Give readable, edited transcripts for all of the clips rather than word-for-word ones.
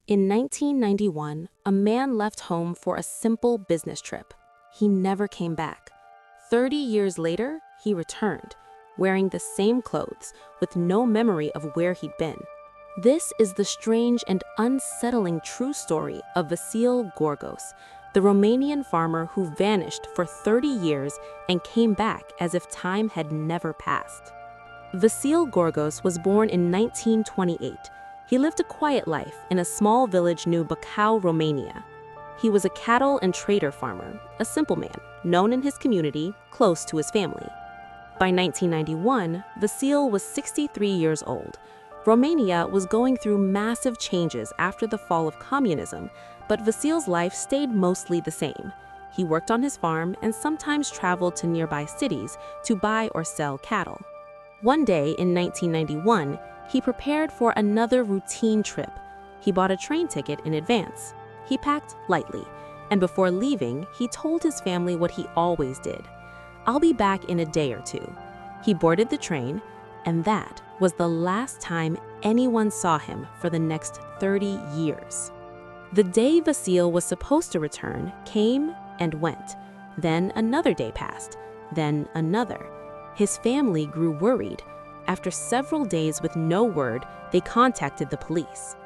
In 1991, a man left home for a simple business trip. He never came back. 30 years later, he returned, wearing the same clothes, with no memory of where he'd been. This is the strange and unsettling true story of Vasile Gorgos, the Romanian farmer who vanished for 30 years and came back as if time had never passed. Vasile Gorgos was born in 1928. He lived a quiet life in a small village near Bacău, Romania. He was a cattle and trader farmer, a simple man, known in his community, close to his family. By 1991, Vasile was 63 years old. Romania was going through massive changes after the fall of communism, but Vasile's life stayed mostly the same. He worked on his farm and sometimes traveled to nearby cities to buy or sell cattle. One day in 1991, he prepared for another routine trip. He bought a train ticket in advance. He packed lightly, and before leaving, he told his family what he always did. "I'll be back in a day or two." He boarded the train, and that was the last time anyone saw him for the next 30 years. The day Vasile was supposed to return came and went. Then another day passed, then another. His family grew worried. After several days with no word, they contacted the police.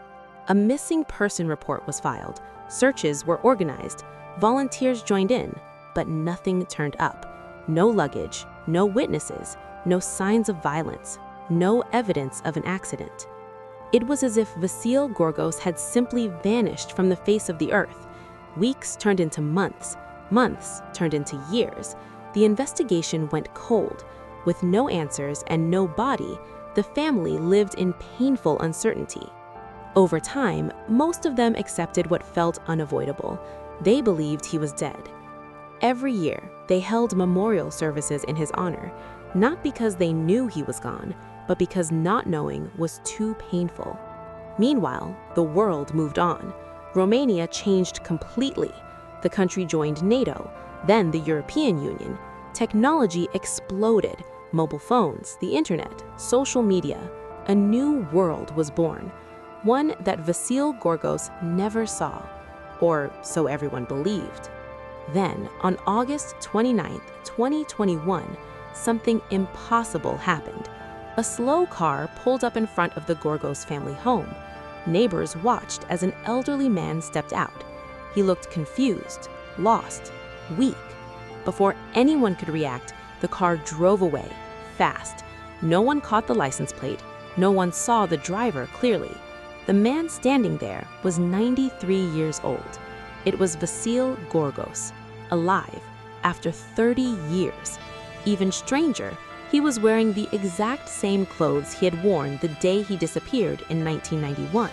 A missing person report was filed. Searches were organized. Volunteers joined in, but nothing turned up. No luggage, no witnesses, no signs of violence, no evidence of an accident. It was as if Vasile Gorgos had simply vanished from the face of the earth. Weeks turned into months, months turned into years. The investigation went cold. With no answers and no body, the family lived in painful uncertainty. Over time, most of them accepted what felt unavoidable. They believed he was dead. Every year, they held memorial services in his honor, not because they knew he was gone, but because not knowing was too painful. Meanwhile, the world moved on. Romania changed completely. The country joined NATO, then the European Union. Technology exploded. Mobile phones, the internet, social media. A new world was born, one that Vasile Gorgos never saw, or so everyone believed. Then, on August 29, 2021, something impossible happened. A slow car pulled up in front of the Gorgos family home. Neighbors watched as an elderly man stepped out. He looked confused, lost, weak. Before anyone could react, the car drove away, fast. No one caught the license plate. No one saw the driver clearly. The man standing there was 93 years old. It was Vasile Gorgos, alive, after 30 years. Even stranger, he was wearing the exact same clothes he had worn the day he disappeared in 1991.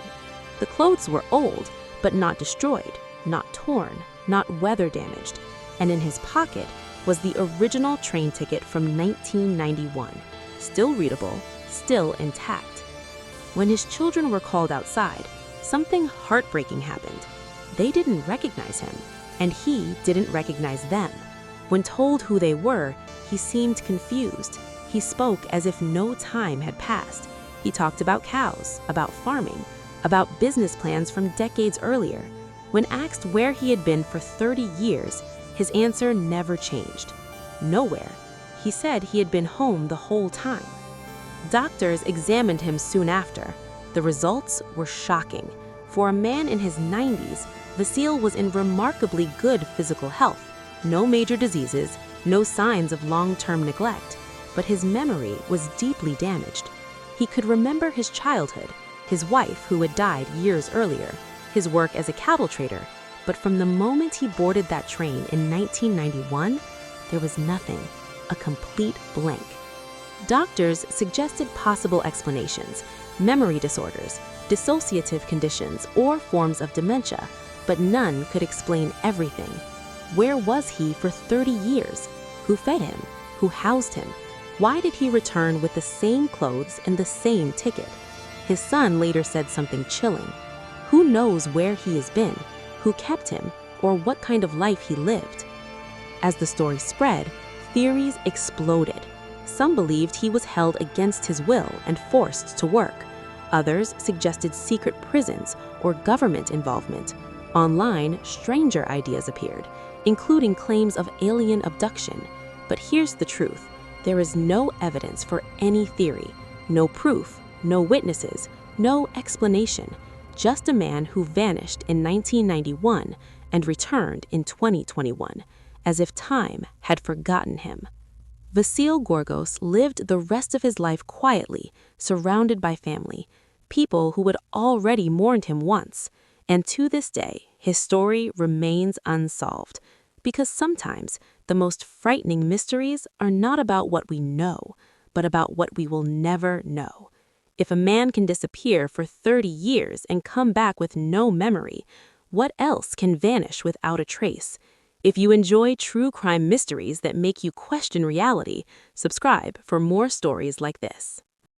The clothes were old, but not destroyed, not torn, not weather damaged. And in his pocket was the original train ticket from 1991, still readable, still intact. When his children were called outside, something heartbreaking happened. They didn't recognize him, and he didn't recognize them. When told who they were, he seemed confused. He spoke as if no time had passed. He talked about cows, about farming, about business plans from decades earlier. When asked where he had been for 30 years, his answer never changed. Nowhere. He said he had been home the whole time. Doctors examined him soon after. The results were shocking. For a man in his 90s, Vasile was in remarkably good physical health. No major diseases, no signs of long-term neglect. But his memory was deeply damaged. He could remember his childhood, his wife who had died years earlier, his work as a cattle trader. But from the moment he boarded that train in 1991, there was nothing, a complete blank. Doctors suggested possible explanations: memory disorders, dissociative conditions, or forms of dementia, but none could explain everything. Where was he for 30 years? Who fed him? Who housed him? Why did he return with the same clothes and the same ticket? His son later said something chilling. Who knows where he has been, who kept him, or what kind of life he lived? As the story spread, theories exploded. Some believed he was held against his will and forced to work. Others suggested secret prisons or government involvement. Online, stranger ideas appeared, including claims of alien abduction. But here's the truth. There is no evidence for any theory, no proof, no witnesses, no explanation. Just a man who vanished in 1991 and returned in 2021, as if time had forgotten him. Vasile Gorgos lived the rest of his life quietly, surrounded by family, people who had already mourned him once. And to this day, his story remains unsolved. Because sometimes the most frightening mysteries are not about what we know, but about what we will never know. If a man can disappear for 30 years and come back with no memory, what else can vanish without a trace? If you enjoy true crime mysteries that make you question reality, subscribe for more stories like this.